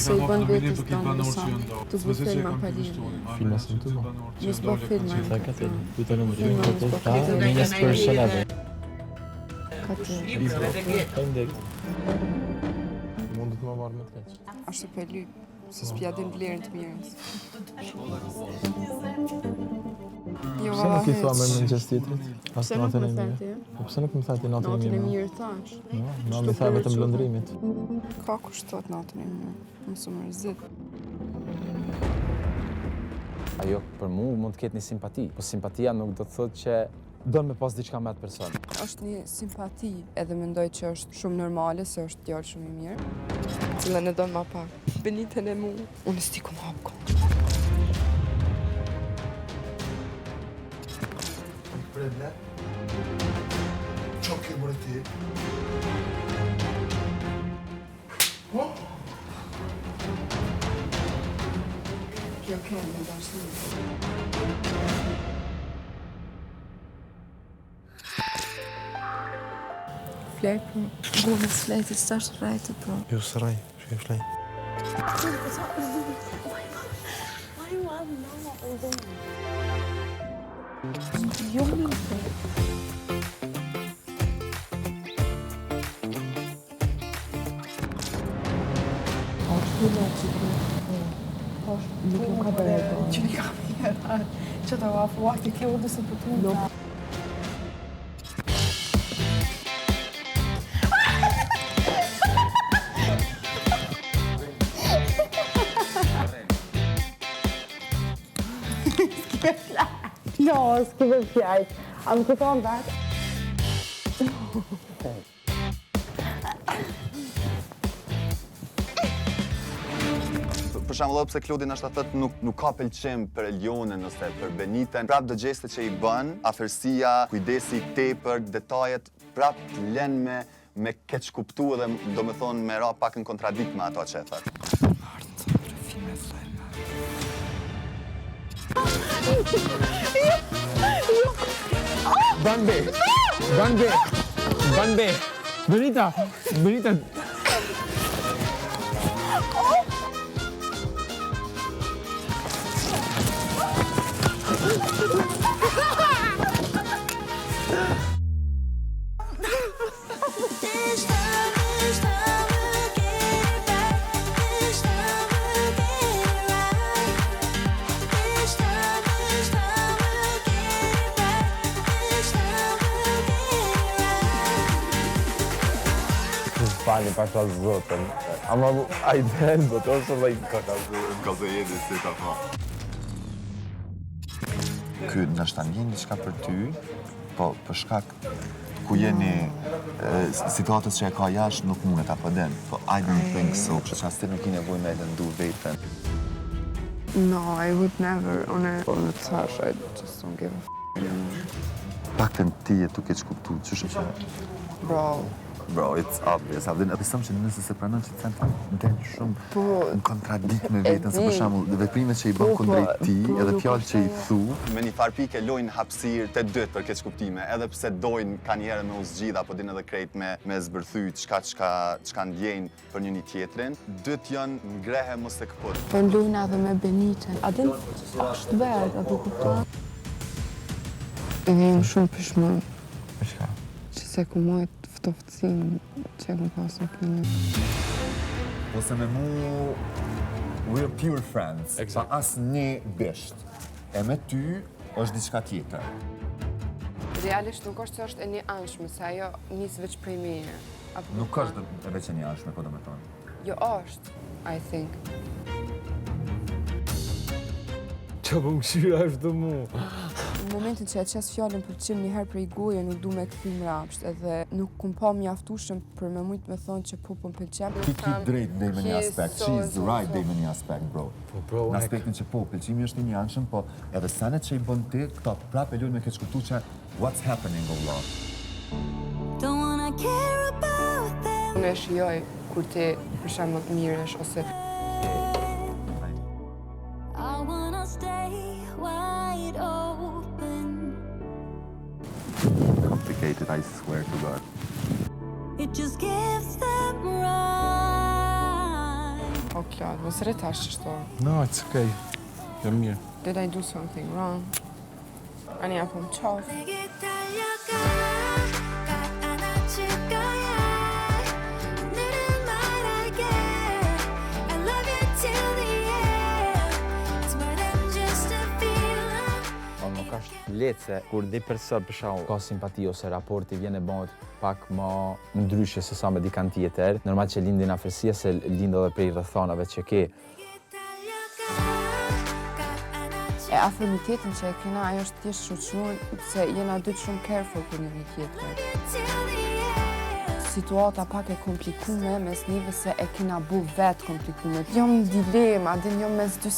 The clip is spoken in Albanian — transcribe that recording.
se i bën vetës tonë të zbë filma palivë. Filma së në të bo. Në zbë filma. Sa ka të du të nëmërim të të ta, minës për shëllave. Ka të. Ka ndek. Mund të më marrë me të keqë. Ashtë për lyp, se s'pja din vlerën të mirës. Jo, Pse nuk i thua me mëngjes tjetrit? As Pse nuk natën më e thati? mirë. Po pse nuk më thati natën e Natën e mirë? mirë thash. Na më tha vetëm lëndrimit. Ka kushtot natën e mirë, mësë më rëzit. Ajo për mu mund të ketë një simpati, po simpatia nuk do të thotë që do me pas diçka me atë person. Është një simpati, edhe mendoj që është shumë normale, se është djalë shumë i mirë. Cilën e donë ma pak. Benitën e mu, unë s'ti ku më hapë kohë. Predle, çok iyi burası. Kjo kjo më dashnë. Flej, po. Bu me flej, të s'tash të rajtë, po. Jo sëraj, që e flej. Jo me flej. Që një kam njëra, që të vafuat i kjo dhe se pëtu. No, s'ke fjaj. A më këton vetë? Për shembull, pse Klodi nështë të thëtë nuk ka pëlqim për Elionën ose për Benitën, prap do gjeste që i bën, afërsia, kujdesi i tepër, detajet, prap lën me keq kuptu dhe do me thonë me ra pak në kontradikt me ato që e thëtë. Ban be! Ban be! Ban be! Benita! Benita! Fali pa shta zotën. Ama ajden do të është lloj Ka të jedi si ta fa. Ky nështë ndjen diçka për ty, po për shkak ku jeni situatës që e ka jashtë nuk mundet apo den. Po I don't think so, kështu që asë ti nuk i nevojë me lëndu veten. No, I would never. Unë në të thash, I just don't give a f***. Paktën ti e tu keq kuptu, ç'është që? Bro, it's obvious. A besëm që nëse se pranon që të centa del shumë në kontradikt me vetën, se për shembull, veprimet që i bën kundrejt ti, edhe fjalët që i thu, me një farë pike lojnë hapësirë të dytë për keq kuptime, edhe pse dojnë kanë njerë me u zgjidh apo din edhe krejt me zbërthy çka ndjejnë për një tjetrin, dytë janë ngrehe mos e këput. Po lujna edhe me Benitën. A din është vetë, apo kupton? Jam shumë pishmën. Për shka? Që se ku mojt ftoftësin që e ku pasën kënë. Ose me mu, we're pure friends, pa as një bisht. E me ty është diçka tjetër. Realisht nuk është që është e një anshme, se ajo nisë veç prej meje. Nuk është e veç e një anshme, po do me thonë. Jo është, I think. Qa po më këshyra është dhe mu? Në momentin që e qes fjallën për qim njëherë prej goje, nuk du me këthy mrapsht, edhe nuk kum pa mjaftushëm për me mujtë me thonë që po më pëlqem. Ti ki drejt dhe me një aspekt, she's right dhe me një aspekt, bro. Në aspektin që po, pëlqimi është një anshëm, po edhe senet që i bën ti, këta prap e lujnë me keq kuptu që what's happening, o vla. Unë e shijoj kur ti për shembull miresh ose complicated, I swear to God. o klar. mos rretash kështu. No, it's okay. Jam mirë. Did I do something wrong? Ani apo më qaf? Nuk është lehtë se kur di person për shkak ka simpati ose raporti vjen e bëhet pak më ndryshe se sa me dikant tjetër. Normal që lindin afërsia se lind edhe prej rrethonave që ke. E afërmitetin që e kena, ajo është thjesht shoqëror se jena dy shumë careful për njëri tjetrin. Situata pak e komplikume mes njëve se e kena bu vetë komplikume. Jam në dilema, jam mes dy